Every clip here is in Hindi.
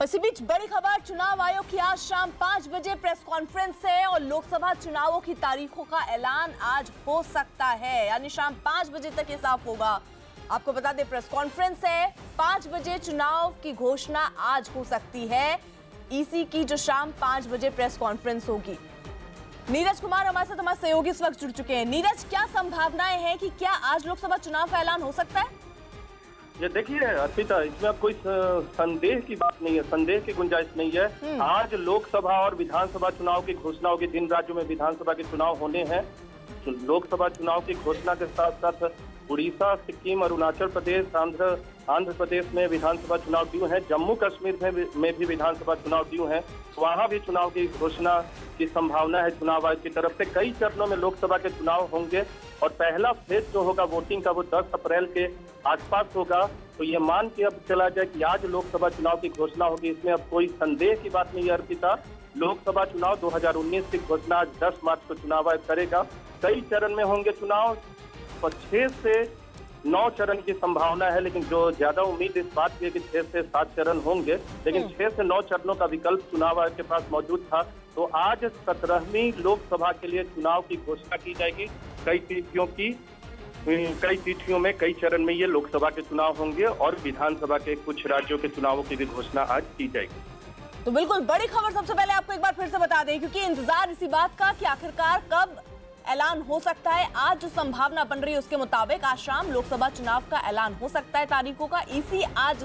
इसी बीच बड़ी खबर, चुनाव आयोग की आज शाम 5 बजे प्रेस कॉन्फ्रेंस है और लोकसभा चुनावों की तारीखों का ऐलान आज हो सकता है, यानी शाम 5 बजे तक ये साफ होगा। आपको बता दें प्रेस कॉन्फ्रेंस है, 5 बजे चुनाव की घोषणा आज हो सकती है। ईसी की जो शाम 5 बजे प्रेस कॉन्फ्रेंस होगी। नीरज कुमार हमारे साथ हमारे सहयोगी इस वक्त जुड़ चुके हैं। नीरज, क्या संभावनाएं हैं कि क्या आज लोकसभा चुनाव का ऐलान हो सकता है? ये देखिए अर्पिता, इसमें अब कोई संदेह की बात नहीं है, संदेह की गुंजाइश नहीं है। आज लोकसभा और विधानसभा चुनाव की घोषणा होगी। जिन राज्यों में विधानसभा के चुनाव होने हैं, लोकसभा चुनाव की घोषणा के साथ साथ उड़ीसा, सिक्किम, अरुणाचल प्रदेश, आंध्र प्रदेश में विधानसभा चुनाव ड्यू है। जम्मू कश्मीर में भी विधानसभा चुनाव ड्यू है। वहां भी चुनाव की घोषणा की संभावना है चुनाव आयोग की तरफ से। कई चरणों में लोकसभा के चुनाव होंगे और पहला फेज जो होगा वोटिंग का वो 10 अप्रैल के आसपास होगा। तो ये मान के अब चला जाए कि आज लोकसभा चुनाव की घोषणा होगी, इसमें अब कोई संदेह की बात नहीं है अर्पिता। लोकसभा चुनाव 2019 की घोषणा आज 10 मार्च को चुनाव आयोग करेगा। कई चरण में होंगे चुनाव और 6 से 9 चरण की संभावना है, लेकिन जो ज्यादा उम्मीद इस बात की है कि 6 से 7 चरण होंगे, लेकिन 6 से 9 चरणों का विकल्प चुनाव आयोग के पास मौजूद था। तो आज 17वीं लोकसभा के लिए चुनाव की घोषणा की जाएगी। कई तिथियों में कई चरण में ये लोकसभा के चुनाव होंगे और विधानसभा के कुछ राज्यों के चुनावों की भी घोषणा आज की जाएगी। तो बिल्कुल बड़ी खबर सबसे पहले आपको एक बार फिर से बता दें, क्योंकि इंतजार इसी बात का कि आखिरकार कब ऐलान हो सकता है। आज जो संभावना बन रही है उसके मुताबिक आज शाम लोकसभा चुनाव का ऐलान हो सकता है तारीखों का। इसी आज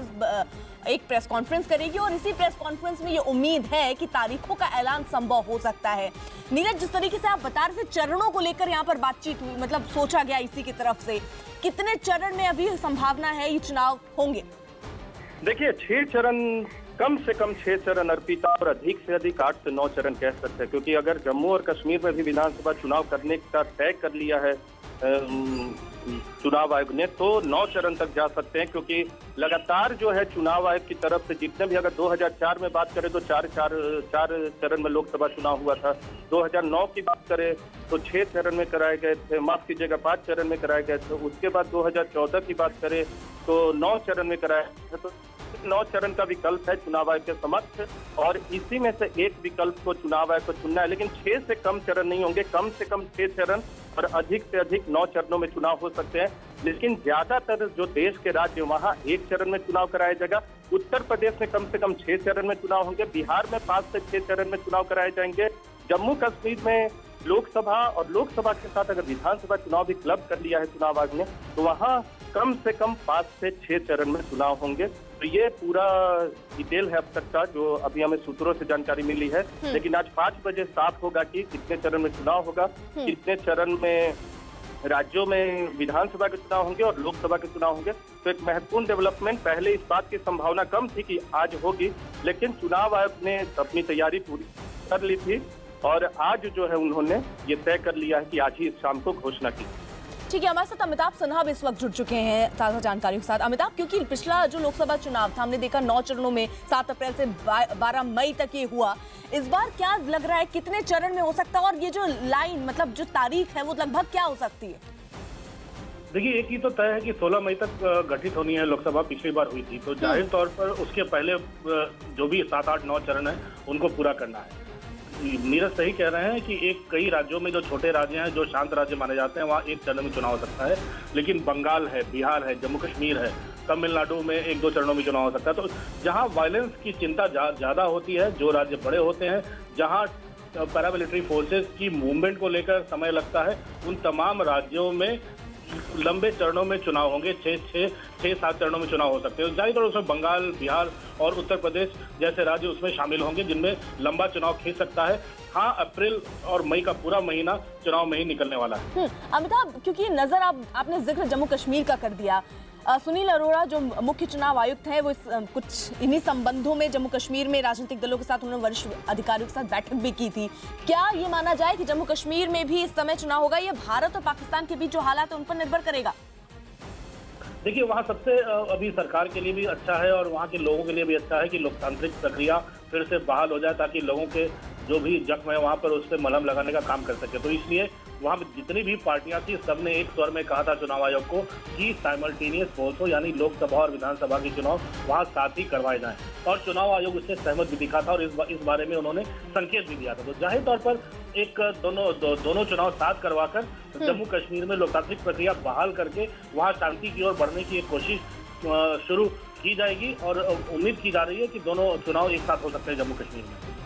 एक प्रेस कॉन्फ्रेंस करेगी और इसी प्रेस कॉन्फ्रेंस में ये उम्मीद है कि तारीखों का ऐलान संभव हो सकता है। नीरज, जिस तरीके से आप बता रहे थे चरणों को लेकर यहाँ पर बातचीत हुई, मतलब सोचा गया इसी की तरफ से, कितने चरण में अभी संभावना है ये चुनाव होंगे? देखिए 6 चरण, कम से कम 6 चरण अर्पिता, और अधिक से अधिक 8 से 9 चरण कह सकते हैं, क्योंकि अगर जम्मू और कश्मीर में भी विधानसभा चुनाव करने का तय कर लिया है चुनाव आयोग ने, तो 9 चरण तक जा सकते हैं। क्योंकि लगातार जो है चुनाव आयोग की तरफ से जितने भी, अगर 2004 में बात करें तो 4 चरण में लोकसभा चुनाव हुआ था। 2009 की बात करें तो 6 चरण में कराए गए थे, माफ कीजिएगा 5 चरण में कराए गए थे। उसके बाद 2014 की बात करें तो 9 चरण में कराए थे। तो 9 चरण का विकल्प है चुनाव आयोग के समक्ष और इसी में से एक विकल्प को चुनाव आयोग को चुनना है। लेकिन 6 से कम चरण नहीं होंगे, कम से कम 6 चरण और अधिक से अधिक 9 चरणों में चुनाव हो सकते हैं। लेकिन ज्यादातर जो देश के राज्य वहां 1 चरण में चुनाव कराया जाएगा। उत्तर प्रदेश में कम से कम 6 चरण में चुनाव होंगे, बिहार में 5 से 6 चरण में चुनाव कराए जाएंगे। जम्मू कश्मीर में लोकसभा और लोकसभा के साथ अगर विधानसभा चुनाव भी क्लब कर लिया है चुनाव आयोग ने, तो वहां कम से कम 5 से 6 चरण में चुनाव होंगे। तो ये पूरा डिटेल है अब तक का जो अभी हमें सूत्रों से जानकारी मिली है। लेकिन आज 5 बजे साफ होगा कि कितने चरण में चुनाव होगा, कितने चरण में राज्यों में विधानसभा के चुनाव होंगे और लोकसभा के चुनाव होंगे। तो एक महत्वपूर्ण डेवलपमेंट, पहले इस बात की संभावना कम थी कि आज होगी, लेकिन चुनाव आयोग ने अपनी तैयारी पूरी कर ली थी और आज जो है उन्होंने ये तय कर लिया है कि आज ही इस शाम को घोषणा की। ठीक है, हमारे साथ अमिताभ सिन्हा भी इस वक्त जुड़ चुके हैं ताज़ा जानकारियों के साथ। अमिताभ, क्योंकि पिछला जो लोकसभा चुनाव था हमने देखा 9 चरणों में 7 अप्रैल से 12 मई तक ये हुआ। इस बार क्या लग रहा है कितने चरण में हो सकता है और ये जो लाइन, मतलब जो तारीख है वो लगभग क्या हो सकती है? देखिए एक ही तो तय है कि 16 मई तक गठित होनी है लोकसभा, पिछली बार हुई थी। तो जाहिर तौर पर उसके पहले जो भी 7, 8, 9 चरण है उनको पूरा करना है। नीरज सही कह रहे हैं कि कई राज्यों में जो छोटे राज्य हैं, जो शांत राज्य माने जाते हैं, वहाँ 1 चरण में चुनाव हो सकता है। लेकिन बंगाल है, बिहार है, जम्मू कश्मीर है, तमिलनाडु में 1-2 चरणों में चुनाव हो सकता है। तो जहाँ वायलेंस की चिंता ज़्यादा होती है, जो राज्य बड़े होते हैं, जहाँ पैरामिलिट्री फोर्सेस की मूवमेंट को लेकर समय लगता है, उन तमाम राज्यों में लंबे चरणों में चुनाव होंगे। 6-7 चरणों में चुनाव हो सकते हैं। जाहिर तौर उसमें बंगाल, बिहार और उत्तर प्रदेश जैसे राज्य उसमें शामिल होंगे जिनमें लंबा चुनाव खींच सकता है। हाँ, अप्रैल और मई का पूरा महीना चुनाव में ही निकलने वाला है। अमिताभ, क्योंकि नजर आपने जिक्र जम्मू कश्मीर का कर दिया, सुनील अरोड़ा जो मुख्य चुनाव आयुक्त हैं वो कुछ इन्हीं संबंधों में जम्मू कश्मीर में राजनीतिक दलों के साथ उन्होंने वरिष्ठ अधिकारियों के साथ बैठक भी की थी। क्या ये माना जाए कि जम्मू कश्मीर में भी इस समय चुनाव होगा? ये भारत और पाकिस्तान के बीच जो हालात है उन पर निर्भर करेगा। देखिए वहाँ सबसे अभी सरकार के लिए भी अच्छा है और वहाँ के लोगों के लिए भी अच्छा है कि लोकतांत्रिक प्रक्रिया फिर से बहाल हो जाए, ताकि लोगों के जो भी जख्म है वहाँ पर उस पर मलहम लगाने का काम कर सके। तो इसलिए वहाँ पर जितनी भी पार्टियां थी सबने एक स्वर में कहा था चुनाव आयोग को कि साइमल्टेनियस पोल्स हो, यानी लोकसभा और विधानसभा के चुनाव वहाँ साथ ही करवाए जाएं। और चुनाव आयोग उससे सहमत भी दिखा था और इस बारे में उन्होंने संकेत भी दिया था। तो जाहिर तौर पर एक दोनों चुनाव साथ करवाकर जम्मू कश्मीर में लोकतांत्रिक प्रक्रिया बहाल करके वहां शांति की ओर बढ़ने की एक कोशिश शुरू की जाएगी और उम्मीद की जा रही है कि दोनों चुनाव एक साथ हो सकते हैं जम्मू कश्मीर में।